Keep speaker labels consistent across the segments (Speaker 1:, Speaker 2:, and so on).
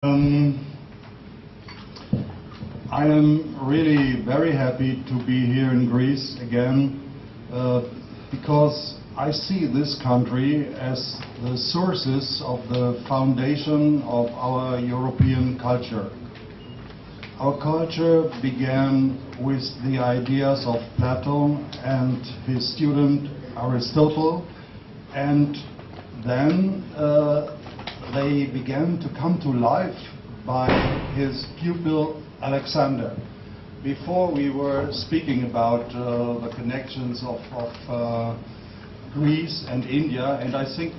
Speaker 1: Um, I am really very happy to be here in Greece again because I see this country as the sources of the foundation of our European culture. Our culture began with the ideas of Plato and his student Aristotle, and then they began to come to life by his pupil Alexander. Before we were speaking about the connections of Greece and India, and I think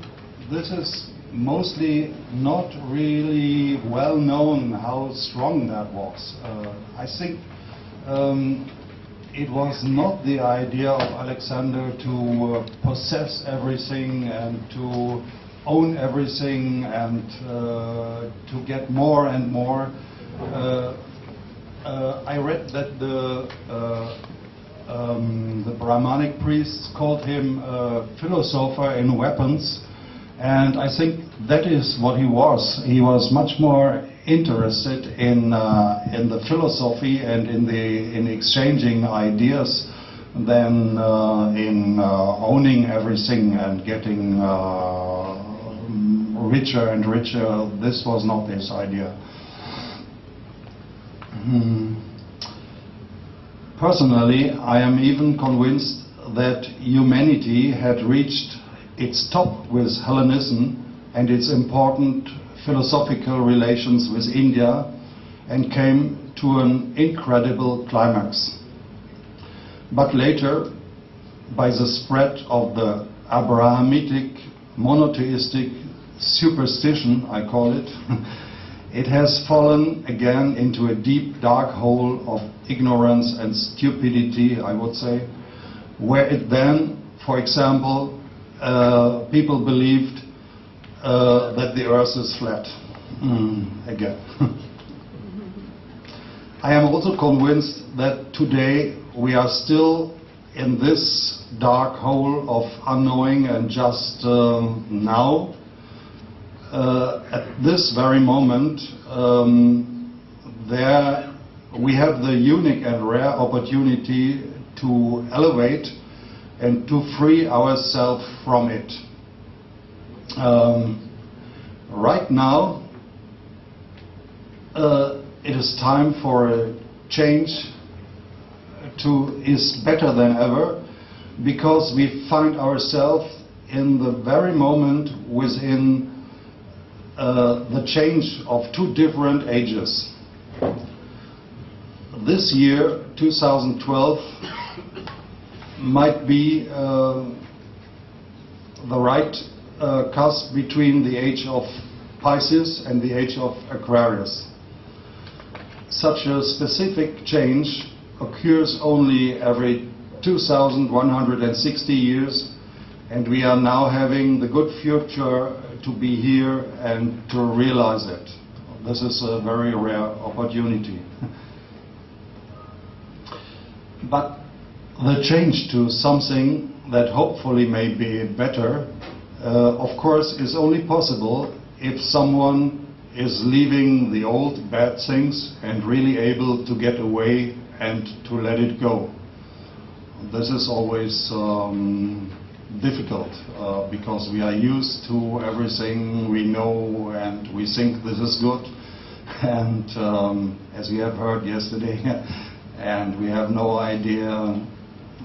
Speaker 1: this is mostly not really well known how strong that was. I think it was not the idea of Alexander to possess everything and to own everything and to get more and more. I read that the Brahmanic priests called him a philosopher in weapons, and I think that is what he was. He was much more interested in the philosophy and in exchanging ideas than in owning everything and getting richer and richer. This was not his idea. Personally, I am even convinced that humanity had reached its top with Hellenism and its important philosophical relations with India, and came to an incredible climax. But later, by the spread of the Abrahamic monotheistic superstition, I call it, it has fallen again into a deep dark hole of ignorance and stupidity, I would say, where it then, for example, people believed that the earth is flat again. I am also convinced that today we are still in this dark hole of unknowing, and just now, at this very moment, there we have the unique and rare opportunity to elevate and to free ourselves from it. Right now, it is time for a change is better than ever, because we find ourselves in the very moment within the change of two different ages. This year, 2012, might be the right cusp between the age of Pisces and the age of Aquarius. Such a specific change occurs only every 2,160 years, and we are now having the good future to be here and to realize it. This is a very rare opportunity. But the change to something that hopefully may be better, of course, is only possible if someone is leaving the old bad things and really able to get away and to let it go. This is always difficult because we are used to everything we know and we think this is good, and as we have heard yesterday, and we have no idea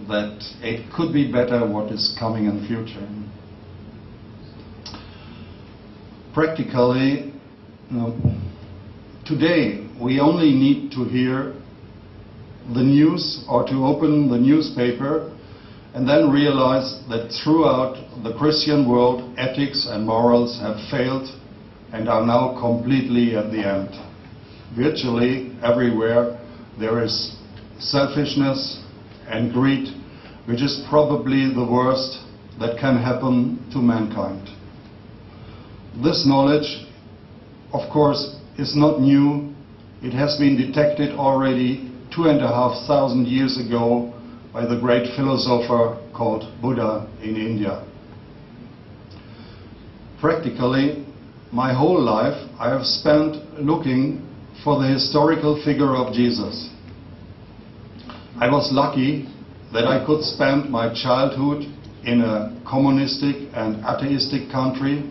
Speaker 1: that it could be better what is coming in the future. Practically, today we only need to hear the news or to open the newspaper and then realize that throughout the Christian world, ethics and morals have failed and are now completely at the end. Virtually everywhere there is selfishness and greed, which is probably the worst that can happen to mankind. This knowledge, of course, is not new. It has been detected already 2,500 years ago by the great philosopher called Buddha in India. Practically, my whole life I have spent looking for the historical figure of Jesus. I was lucky that I could spend my childhood in a communistic and atheistic country,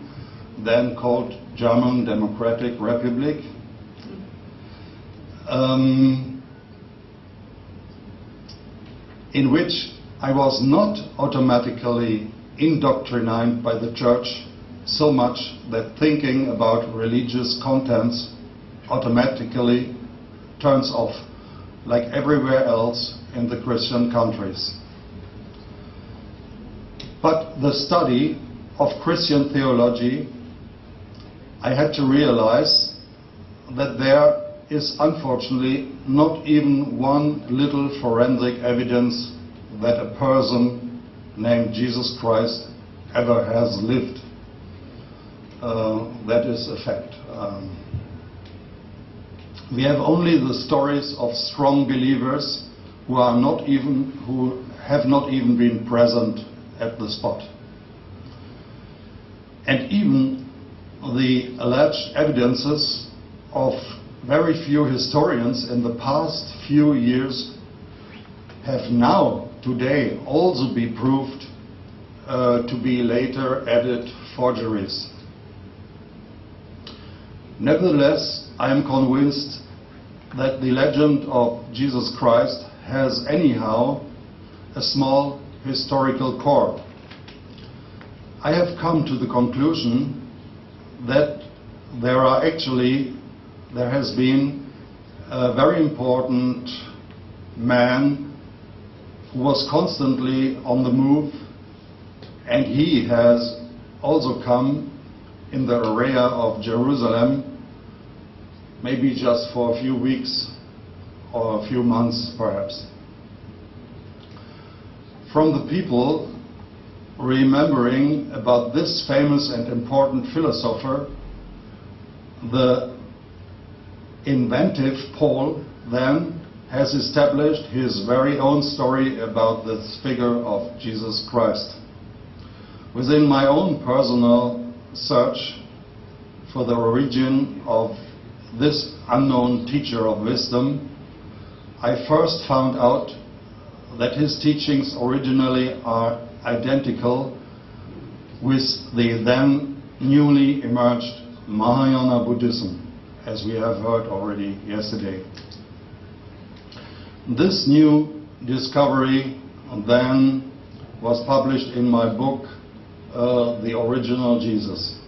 Speaker 1: then called German Democratic Republic. In which I was not automatically indoctrinated by the church so much that thinking about religious contents automatically turns off, like everywhere else in the Christian countries. But the study of Christian theology, I had to realize that there is unfortunately not even one little forensic evidence that a person named Jesus Christ ever has lived. That is a fact. We have only the stories of strong believers who have not even been present at the spot. And even the alleged evidences of very few historians in the past few years have now, today, also been proved to be later added forgeries. Nevertheless, I am convinced that the legend of Jesus Christ has anyhow a small historical core. I have come to the conclusion that there has been a very important man who was constantly on the move, and he has also come in the area of Jerusalem, maybe just for a few weeks or a few months perhaps. From the people remembering about this famous and important philosopher, the inventive Paul then has established his very own story about this figure of Jesus Christ. Within my own personal search for the origin of this unknown teacher of wisdom, I first found out that his teachings originally are identical with the then newly emerged Mahayana Buddhism, as we have heard already yesterday. This new discovery then was published in my book, The Original Jesus,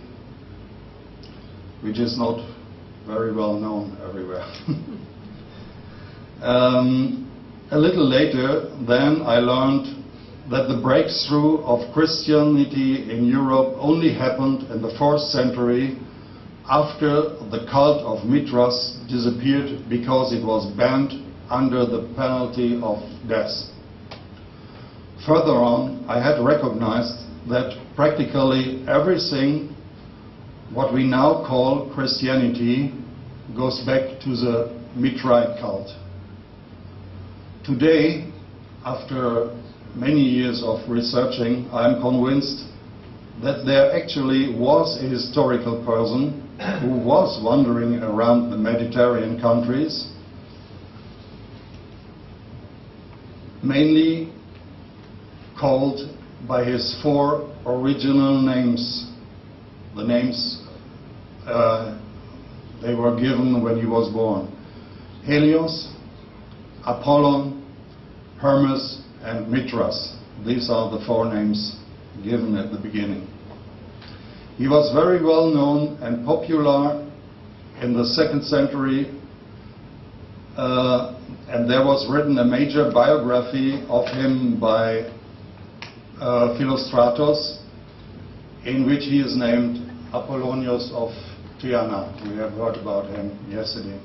Speaker 1: which is not very well known everywhere. A little later, then, I learned that the breakthrough of Christianity in Europe only happened in the 4th century after the cult of Mithras disappeared because it was banned under the penalty of death. Further on, I had recognized that practically everything what we now call Christianity goes back to the Mithrite cult. Today, after many years of researching, I am convinced that there actually was a historical person who was wandering around the Mediterranean countries, mainly called by his 4 original names, the names they were given when he was born: Helios, Apollon, Hermes, and Mithras. These are the 4 names given at the beginning. He was very well known and popular in the 2nd century, and there was written a major biography of him by Philostratus, in which he is named Apollonius of Tyana. We have heard about him yesterday.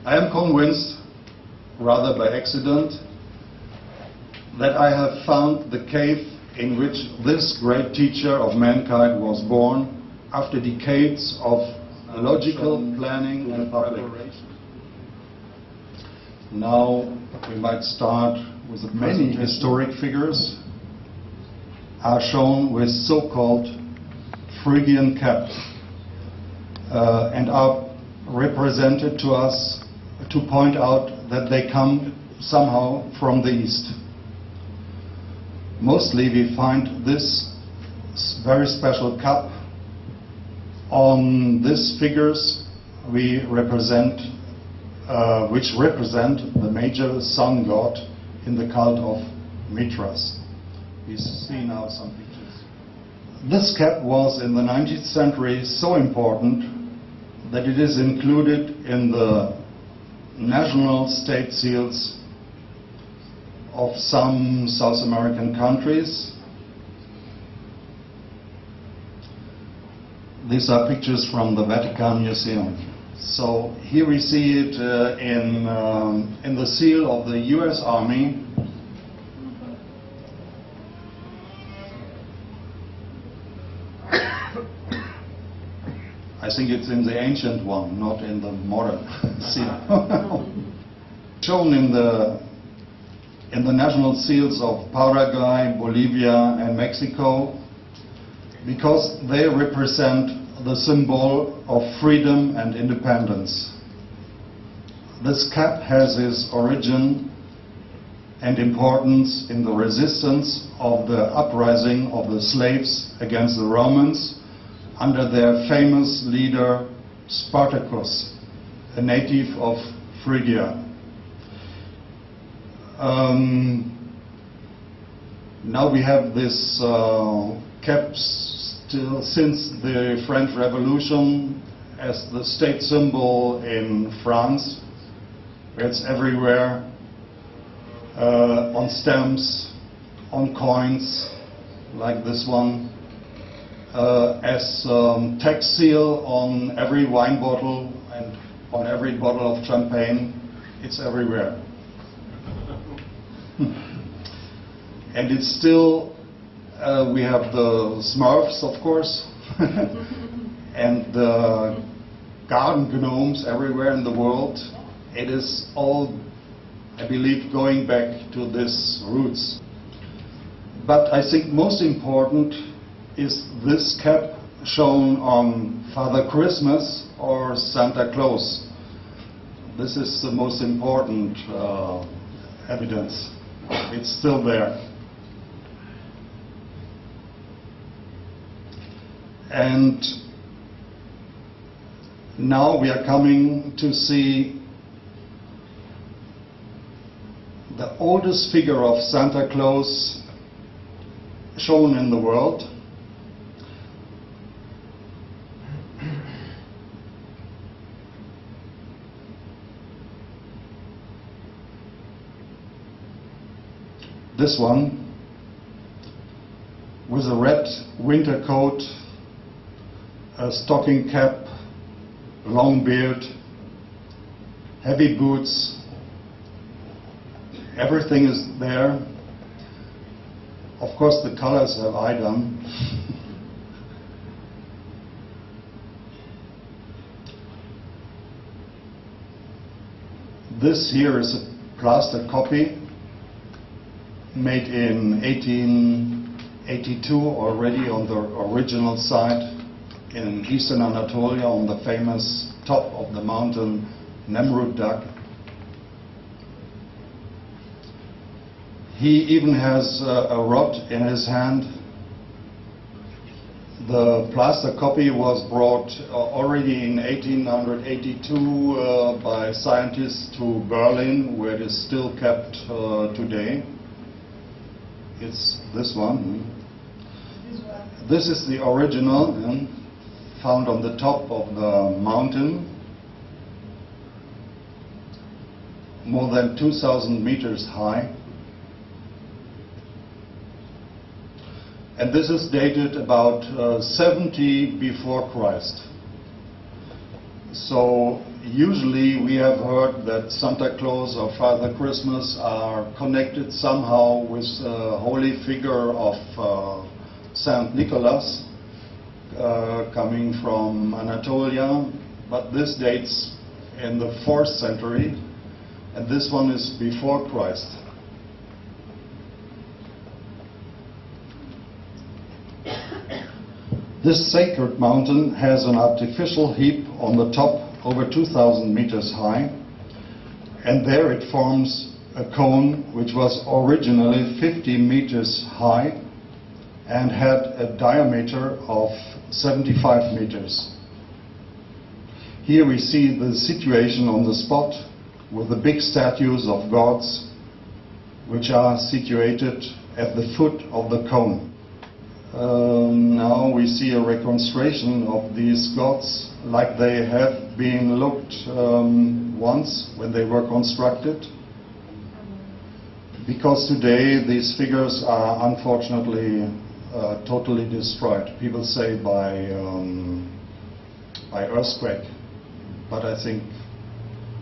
Speaker 1: I am convinced, rather by accident, that I have found the cave in which this great teacher of mankind was born after decades of logical planning and preparation. Now we might start with the many historic figures are shown with so-called Phrygian cap and are represented to us to point out that they come somehow from the east. Mostly we find this very special cup on these figures we represent, which represent the major sun god in the cult of Mithras. We see now some pictures. This cap was in the 19th century so important that it is included in the national state seals of some South American countries. These are pictures from the Vatican Museum. So here we see it in the seal of the US Army. I think it's in the ancient one, not in the modern seal. Shown in the national seals of Paraguay, Bolivia and Mexico, because they represent the symbol of freedom and independence. This cap has its origin and importance in the resistance of the uprising of the slaves against the Romans under their famous leader Spartacus, a native of Phrygia. Now we have this caps still since the French Revolution as the state symbol in France. It's everywhere, on stamps, on coins, like this one, as tax seal on every wine bottle and on every bottle of champagne. It's everywhere. And it's still, we have the Smurfs, of course, and the garden gnomes everywhere in the world. It is all, I believe, going back to these roots. But I think most important is this cap shown on Father Christmas or Santa Claus. This is the most important evidence. It's still there. And now we are coming to see the oldest figure of Santa Claus shown in the world. This one, with a red winter coat, a stocking cap, long beard, heavy boots. Everything is there. Of course, the colors have I done. This here is a plaster copy made in 1882 already on the original site in eastern Anatolia on the famous top of the mountain Nemrut Dag. He even has a rod in his hand. The plaster copy was brought already in 1882 by scientists to Berlin, where it is still kept today. It's this one. This is the original, found on the top of the mountain, more than 2,000 meters high. And this is dated about 70 before Christ. So usually we have heard that Santa Claus or Father Christmas are connected somehow with a holy figure of Saint Nicholas coming from Anatolia, but this dates in the 4th century, and this one is before Christ. This sacred mountain has an artificial heap on the top over 2,000 meters high, and there it forms a cone which was originally 50 meters high and had a diameter of 75 meters. Here we see the situation on the spot with the big statues of gods which are situated at the foot of the cone. Now we see a reconstruction of these gods like they have been looked once when they were constructed, because today these figures are unfortunately totally destroyed. People say by earthquake, but I think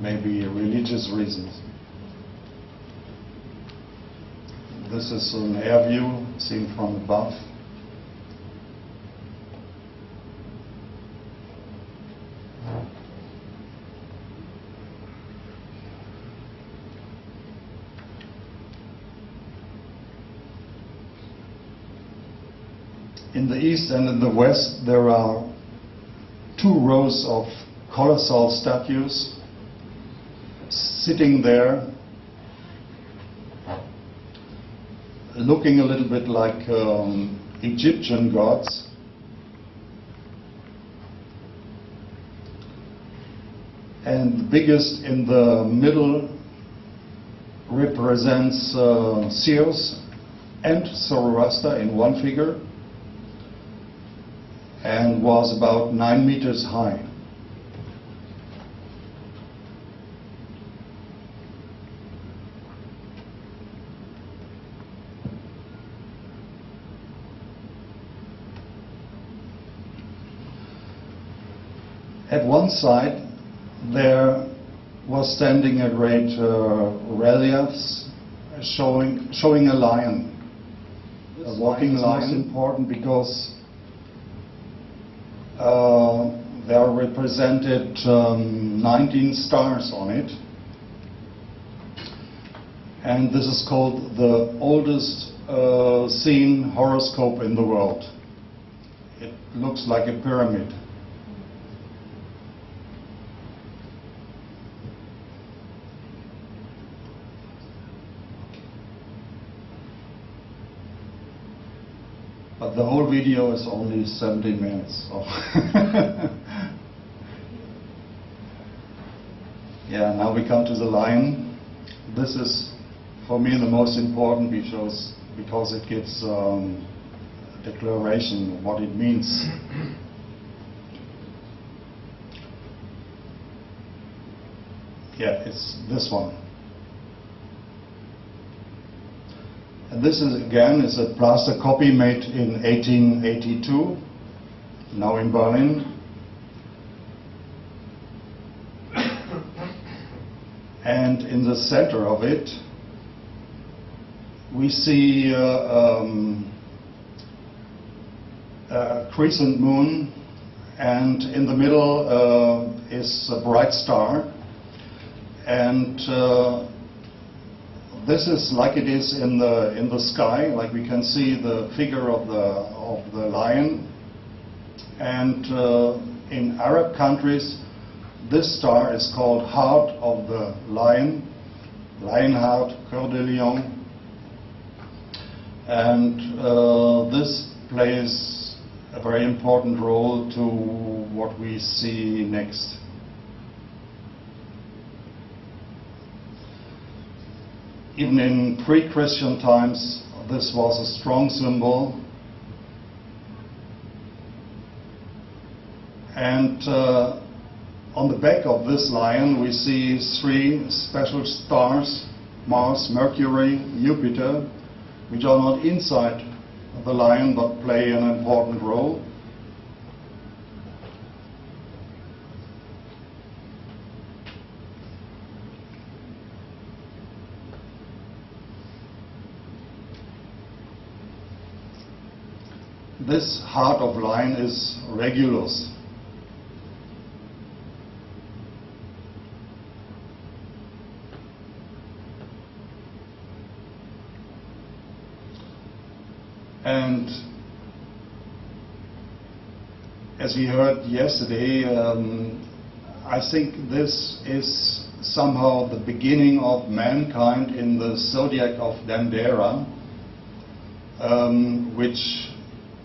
Speaker 1: maybe religious reasons. This is an air view seen from above. In the east and in the west there are 2 rows of colossal statues sitting there, looking a little bit like Egyptian gods. And the biggest in the middle represents Zeus and Zoroaster in one figure, and was about 9 meters high. At one side there was standing a great relief showing a lion, a walking lion. This is important because there are represented 19 stars on it, and this is called the oldest seen horoscope in the world. It looks like a pyramid. But the whole video is only 70 minutes. So yeah, now we come to the lion. This is, for me, the most important because it gives a declaration of what it means. Yeah, it's this one. And this is again is a plaster copy made in 1882, now in Berlin. And in the center of it we see a crescent moon, and in the middle is a bright star, and this is like it is in the sky, like we can see the figure of the lion. And in Arab countries, this star is called Heart of the Lion, Lionheart, Cœur de Lion. And this plays a very important role to what we see next. Even in pre-Christian times, this was a strong symbol. And on the back of this lion we see 3 special stars, Mars, Mercury, Jupiter, which are not inside the lion but play an important role. This heart of lion is Regulus. And as we heard yesterday, I think this is somehow the beginning of mankind in the zodiac of Dendera, which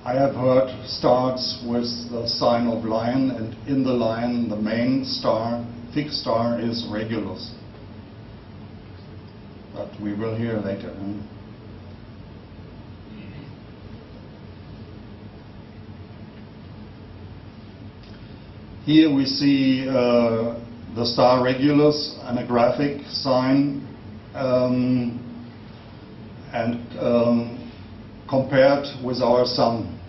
Speaker 1: I have heard starts with the sign of Lion, and in the Lion the main star, fixed star, is Regulus. But we will hear later. Here we see the star Regulus, an graphic sign, and compared with our Sun.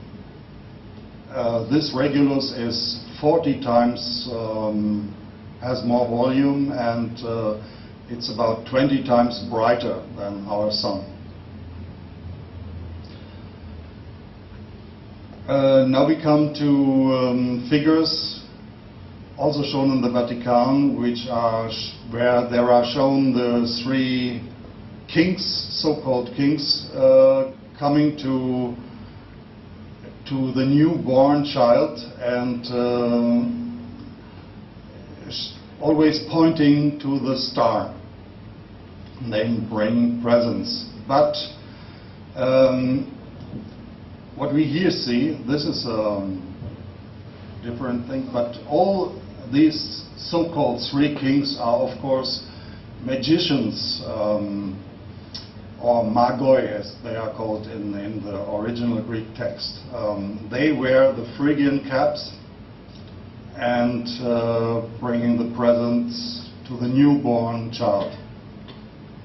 Speaker 1: This Regulus is 40 times, has more volume, and it's about 20 times brighter than our Sun. Now we come to figures also shown in the Vatican, which are where there are shown the three kings, so-called kings, coming to the newborn child, and always pointing to the star. They bring presents. But what we here see, this is a different thing, but all these so-called three kings are, of course, magicians, or magoi, as they are called in the original Greek text. They wear the Phrygian caps and bringing the presents to the newborn child.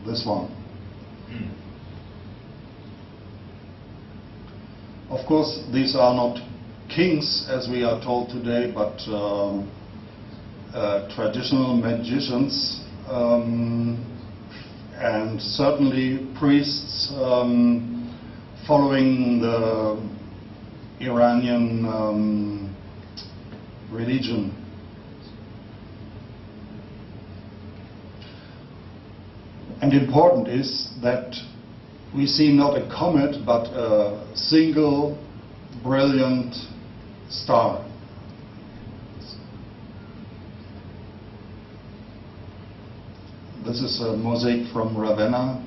Speaker 1: This one. Of course, these are not kings, as we are told today, but traditional magicians, and certainly priests following the Iranian religion. And important is that we see not a comet, but a single brilliant star. This is a mosaic from Ravenna,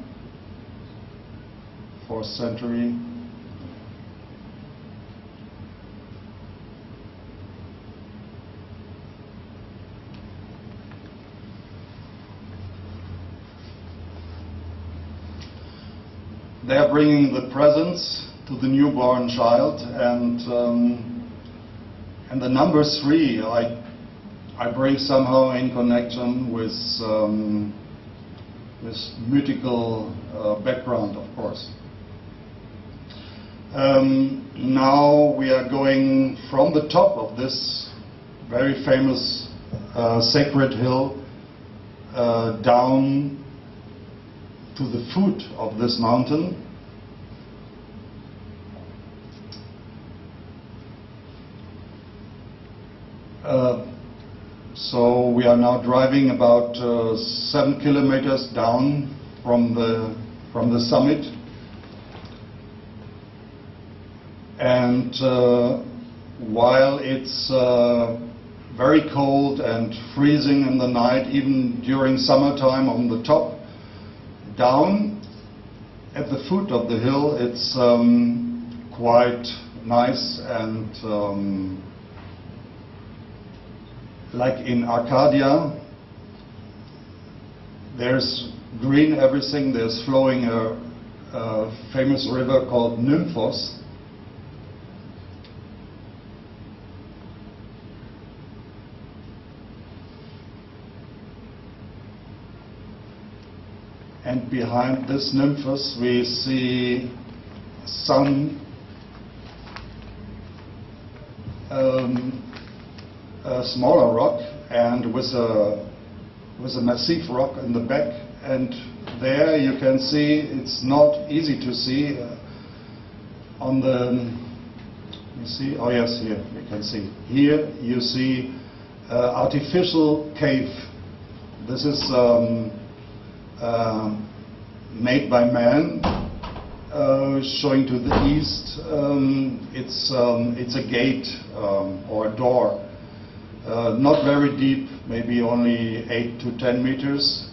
Speaker 1: 4th century. They are bringing the presents to the newborn child, and the number 3 I bring somehow in connection with this mythical background, of course. Now we are going from the top of this very famous sacred hill down to the foot of this mountain. So we are now driving about 7 kilometers down from the summit, and while it's very cold and freezing in the night, even during summertime on the top, down at the foot of the hill it's quite nice, and like in Arcadia, there's green everything. There's flowing a famous river called Nymphos. And behind this Nymphos we see sun, a smaller rock, and with a massive rock in the back, and there you can see, it's not easy to see on the, you see, oh yes, here you can see, here you see artificial cave. This is made by man, showing to the east, it's a gate or a door, not very deep, maybe only 8 to 10 meters.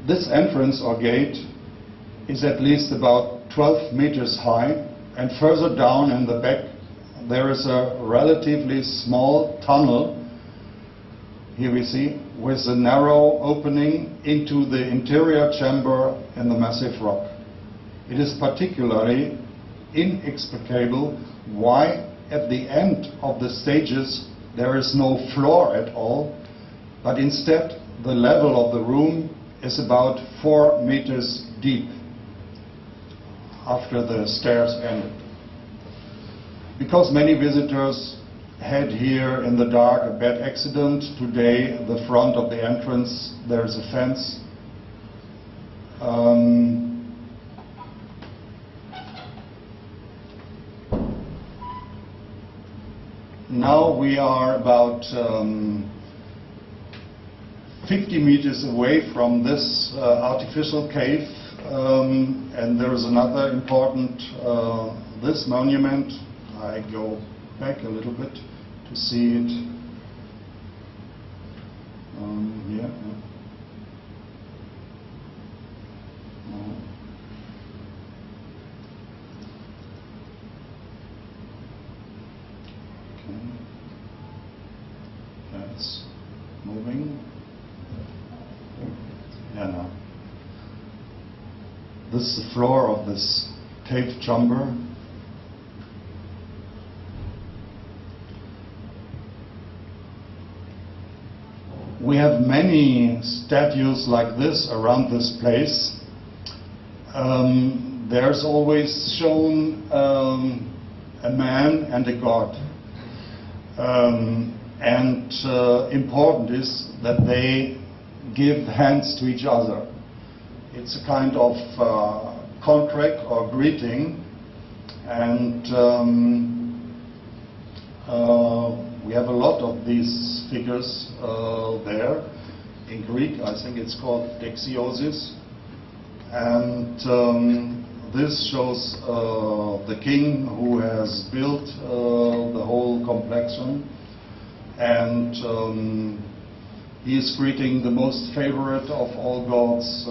Speaker 1: This entrance or gate is at least about 12 meters high, and further down in the back there is a relatively small tunnel, here we see, with a narrow opening into the interior chamber in the massive rock. It is particularly inexplicable why at the end of the stages there is no floor at all, but instead the level of the room is about 4 meters deep after the stairs ended. Because many visitors had here in the dark a bad accident, today the front of the entrance there is a fence. Now we are about 50 meters away from this artificial cave, and there is another important, this monument. I go back a little bit to see it. Yeah. Okay. That's moving. Yeah, now. This is the floor of this cave chamber. We have many statues like this around this place. There's always shown a man and a god. Important is that they give hands to each other. It's a kind of contract or greeting, and we have a lot of these figures there. In Greek, I think it's called dexiosis, and this shows the king who has built the whole complexion, and he is greeting the most favorite of all gods,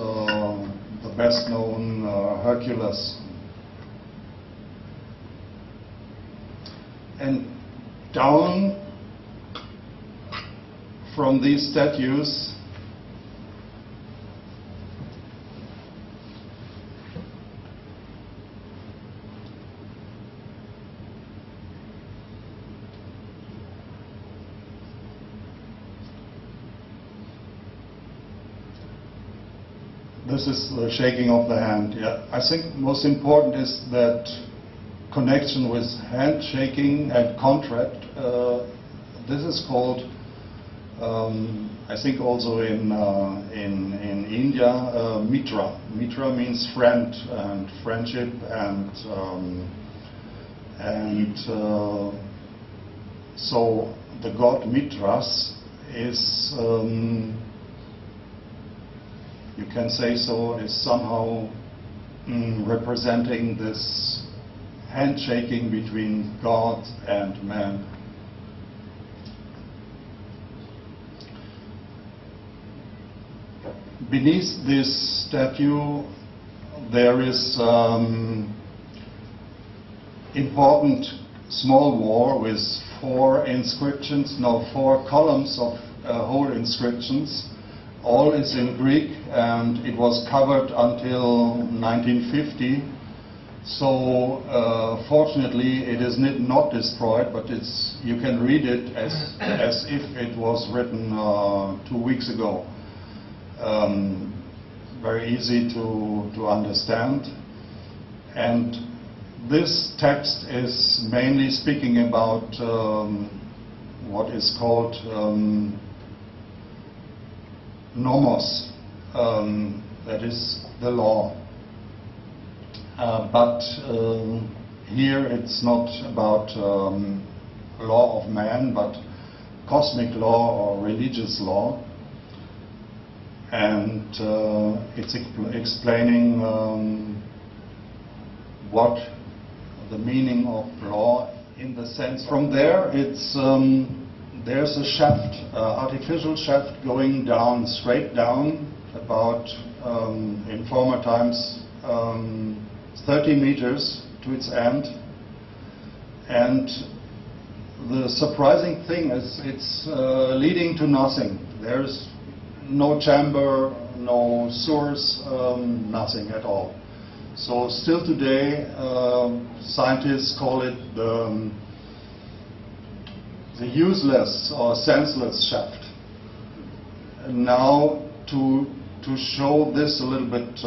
Speaker 1: the best known Hercules. And down from these statues this is the shaking of the hand. Yeah, I think most important is that connection with handshaking and contract. This is called, I think also in India, Mitra. Mitra means friend and friendship, and so the god Mithras is, you can say so, is somehow representing this handshaking between God and man. Beneath this statue there is important small wall with 4 inscriptions, no, 4 columns of whole inscriptions. All is in Greek, and it was covered until 1950. So fortunately it is not destroyed, but you can read it as if it was written 2 weeks ago. Very easy to understand. And this text is mainly speaking about what is called nomos, that is the law. But here it's not about law of man, but cosmic law or religious law, and it's explaining what the meaning of law in the sense. From there, it's there's a shaft, artificial shaft going down, straight down, about in former times 30 meters to its end. And the surprising thing is it's leading to nothing. There's no chamber, no source, nothing at all. So still today, scientists call it the useless or senseless shaft. And now to show this a little bit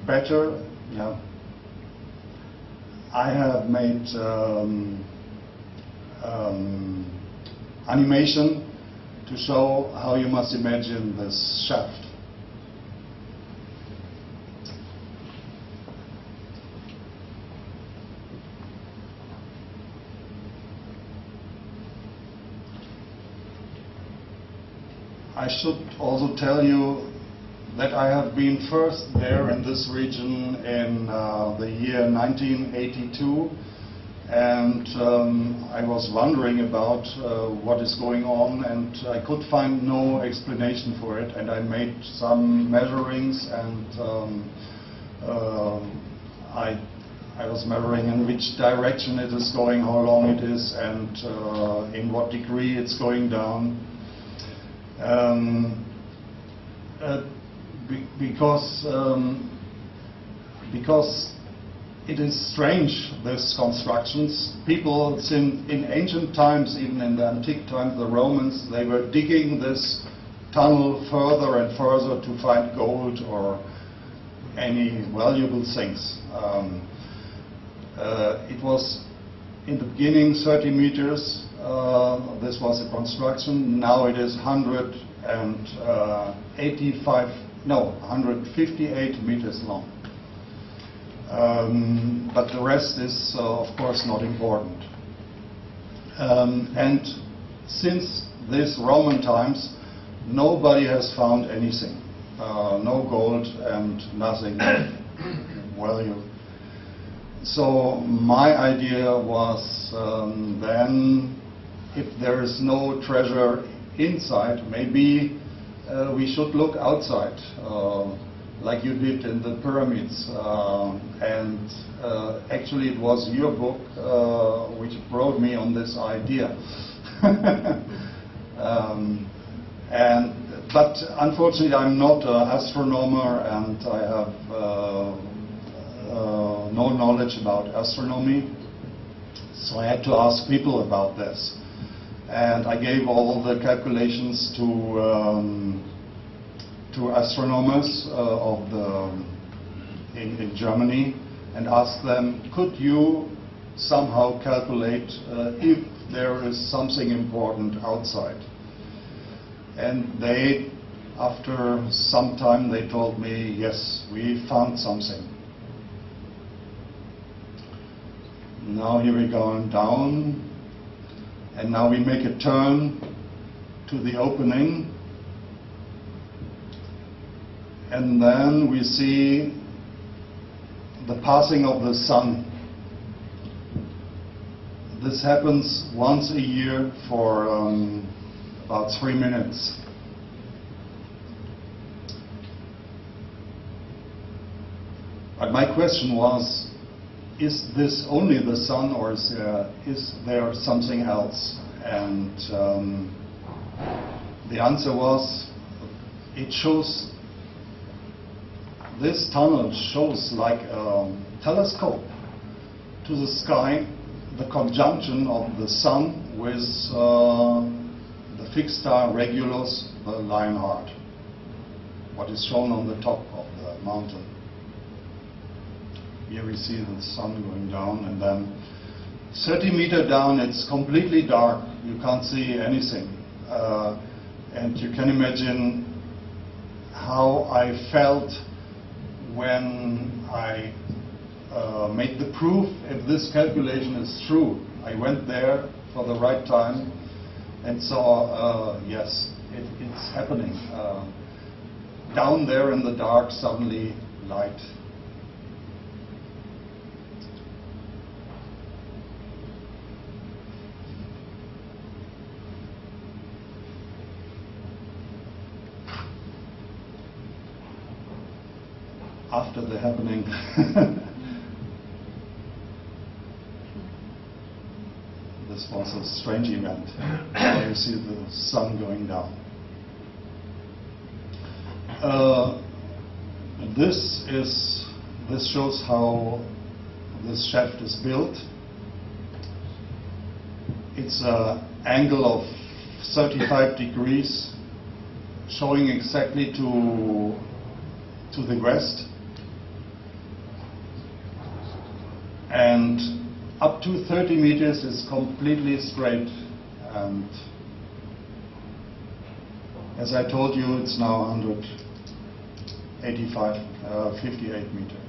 Speaker 1: better, yeah, I have made animation to show how you must imagine this shaft. I should also tell you that I have been first there in this region in the year 1982, and I was wondering about what is going on, and I could find no explanation for it, and I made some measurings, and I was measuring in which direction it is going, how long it is, and in what degree it's going down. Because it is strange, these constructions. People, in ancient times, even in the antique times, the Romans, they were digging this tunnel further and further to find gold or any valuable things. It was in the beginning 30 meters. This was a construction. Now it is 158 meters long. But the rest is, of course, not important. And since these Roman times, nobody has found anything. No gold and nothing of value. So my idea was then, if there is no treasure inside, maybe we should look outside, like you did in the pyramids. And actually it was your book which brought me on this idea. But unfortunately I'm not an astronomer, and I have no knowledge about astronomy, so I had to ask people about this. And I gave all the calculations to astronomers in Germany, and asked them, could you somehow calculate if there is something important outside? And they, after some time, they told me, yes, we found something. Now here we're going down, and now we make a turn to the opening, and then we see the passing of the sun. This happens once a year for about 3 minutes. But my question was, is this only the sun, or is there something else? And the answer was, it shows, this tunnel shows like a telescope to the sky, the conjunction of the sun with the fixed star Regulus, the Lionheart, what is shown on the top of the mountain. Here we see the sun going down, and then 30 meters down it's completely dark, you can't see anything. And you can imagine how I felt when I made the proof if this calculation is true. I went there for the right time, and saw, yes, it's happening. Down there in the dark, suddenly light. After the happening. This was a strange event. Now you see the sun going down. This shows how this shaft is built. It's an angle of 35 degrees, showing exactly to the west, and up to 30 meters is completely straight. And as I told you, it's now 58 meters.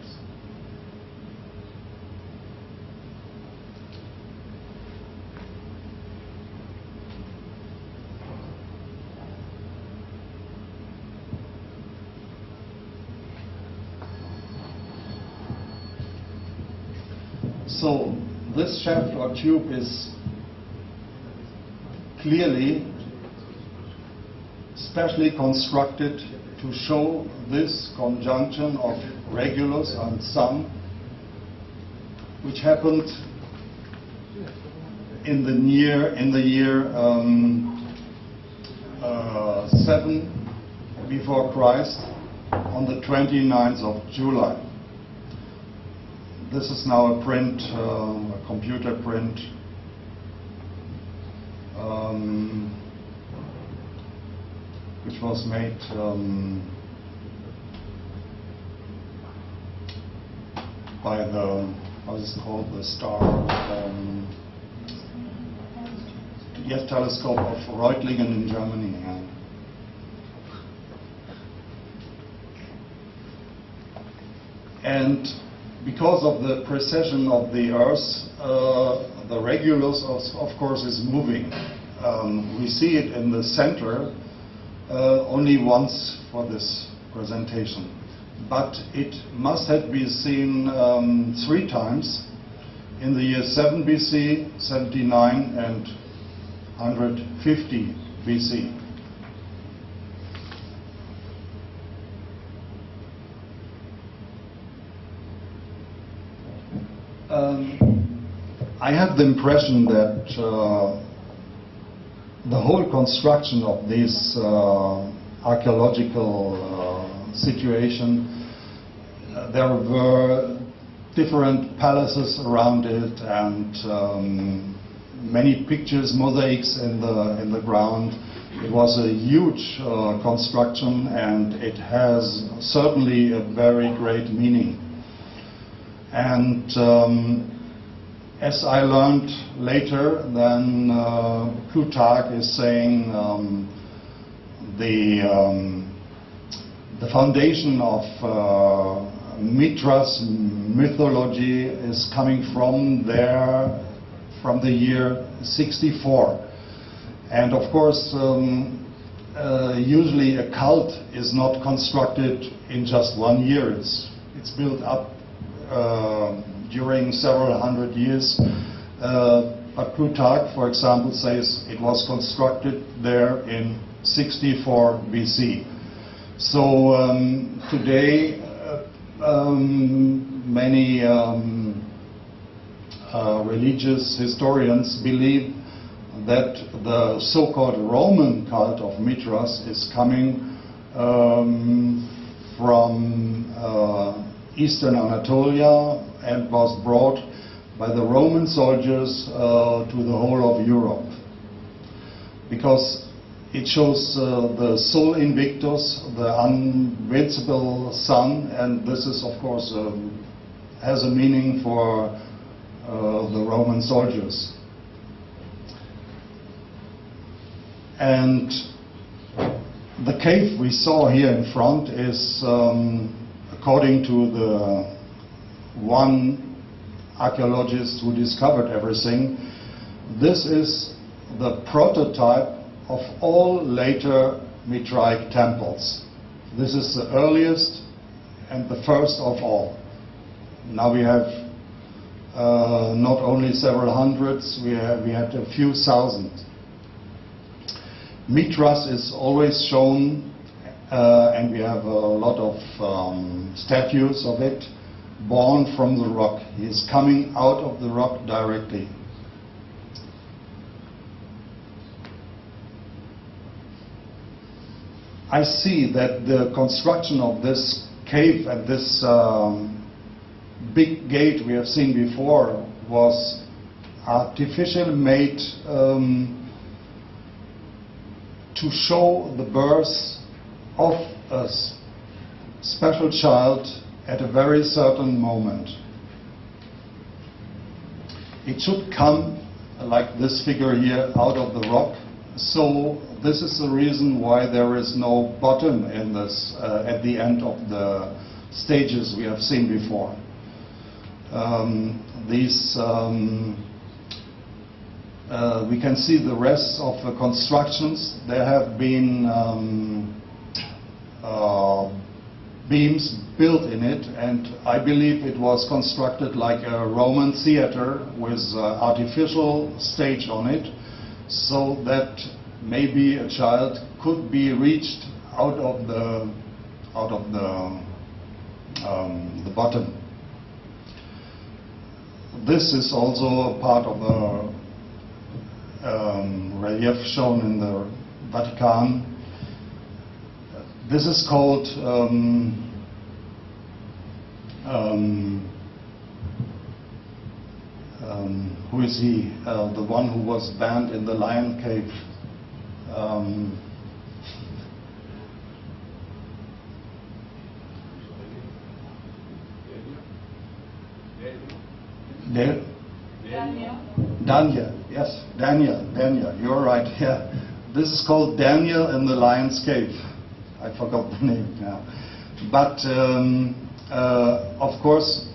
Speaker 1: So this shaft or tube is clearly specially constructed to show this conjunction of Regulus and Sun, which happened in the year 7 before Christ, on the 29th of July. This is now a print, a computer print, which was made by the, how is it called, the star, yes, telescope of Reutlingen in Germany. And because of the precession of the Earth, the Regulus, of course, is moving. We see it in the center only once for this presentation. But it must have been seen 3 times in the year 7 BC, 79, and 150 BC. I have the impression that the whole construction of this archaeological situation, there were different palaces around it, and many pictures, mosaics in the ground. It was a huge construction, and it has certainly a very great meaning. And as I learned later, then Plutarch is saying the foundation of Mithras mythology is coming from there, from the year 64. And of course, usually a cult is not constructed in just 1 year. It's built up during several hundred years. But Plutarch, for example, says it was constructed there in 64 BC. So today, many religious historians believe that the so-called Roman cult of Mithras is coming from Eastern Anatolia and was brought by the Roman soldiers to the whole of Europe, because it shows the Sol Invictus, the invincible sun, and this is, of course, has a meaning for the Roman soldiers. And the cave we saw here in front is, according to the one archaeologist who discovered everything, this is the prototype of all later Mitraic temples. This is the earliest and the first of all. Now we have not only several hundreds, we had a few thousand. Mithras is always shown, and we have a lot of statues of it, born from the rock. He is coming out of the rock directly. I see that the construction of this cave and this big gate we have seen before was artificially made to show the birth of a special child at a very certain moment. It should come, like this figure here, out of the rock. So this is the reason why there is no bottom in this at the end of the stages we have seen before. We can see the rest of the constructions. There have been beams built in it, and I believe it was constructed like a Roman theater with artificial stage on it, so that maybe a child could be reached out of the bottom. This is also a part of the relief shown in the Vatican. This is called who is he? The one who was banned in the lion cave. Daniel, yes, Daniel, you're right, yeah. This is called Daniel in the Lion's Cave. I forgot the name now. But, of course,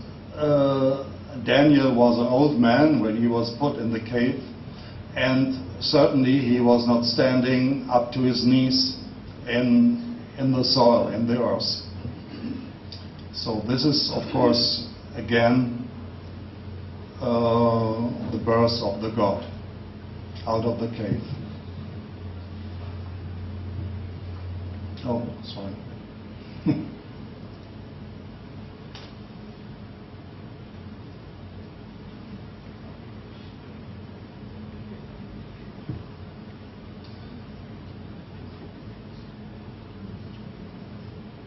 Speaker 1: Daniel was an old man when he was put in the cave, and certainly he was not standing up to his knees in the soil, in the earth. So this is, of course, again, the birth of the God out of the cave. Oh, sorry.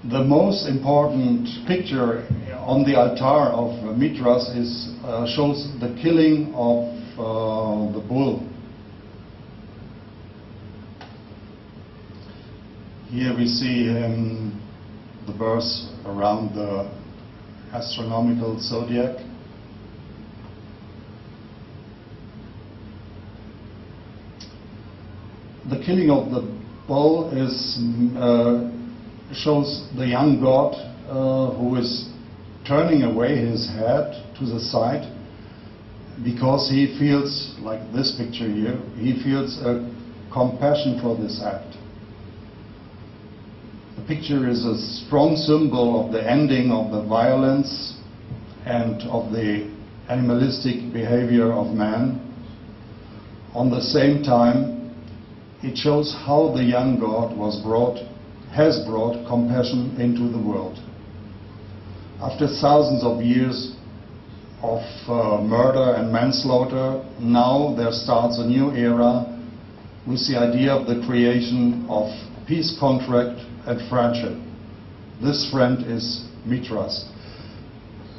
Speaker 1: The most important picture on the altar of Mithras shows the killing of the bull. Here we see the birth around the astronomical zodiac. The killing of the bull shows the young god who is turning away his head to the side because he feels, like this picture here, he feels a compassion for this act. The picture is a strong symbol of the ending of the violence and of the animalistic behavior of man. On the same time, it shows how the young god has brought compassion into the world. After thousands of years of murder and manslaughter, now there starts a new era with the idea of the creation of peace contract and friendship. This friend is Mithras.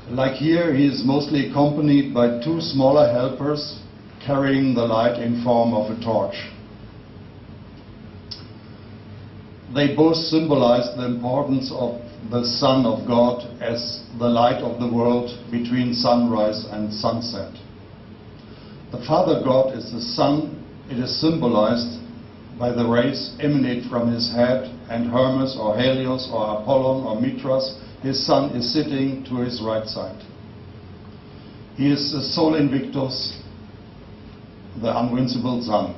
Speaker 1: Like here, he is mostly accompanied by two smaller helpers carrying the light in form of a torch. They both symbolize the importance of the Son of God as the light of the world between sunrise and sunset. The Father God is the sun. It is symbolized by the rays emanate from his head, and Hermes or Helios or Apollon or Mithras, his son, is sitting to his right side. He is the Sol Invictus, the invincible sun.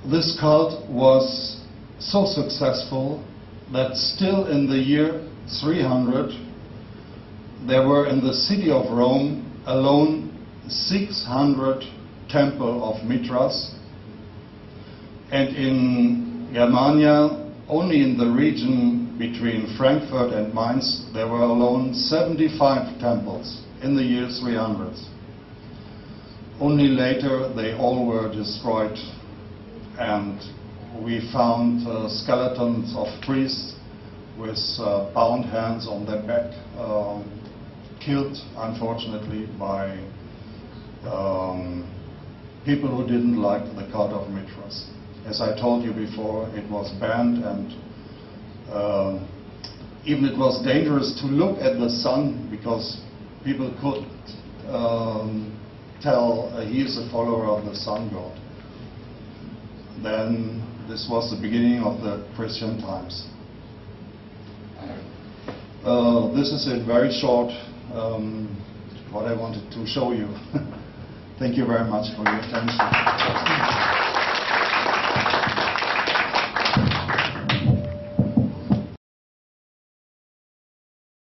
Speaker 1: this cult was so successful that still in the year 300 there were in the city of Rome alone 600 temples of Mithras, and in Germania, only in the region between Frankfurt and Mainz, there were alone 75 temples in the year 300. Only later they all were destroyed, and we found skeletons of priests with bound hands on their back, killed unfortunately by people who didn't like the cult of Mithras. As I told you before, it was banned, and even it was dangerous to look at the sun because people could tell he is a follower of the sun god. Then this was the beginning of the Christian times. This is in very short what I wanted to show you. Thank you very much for your attention.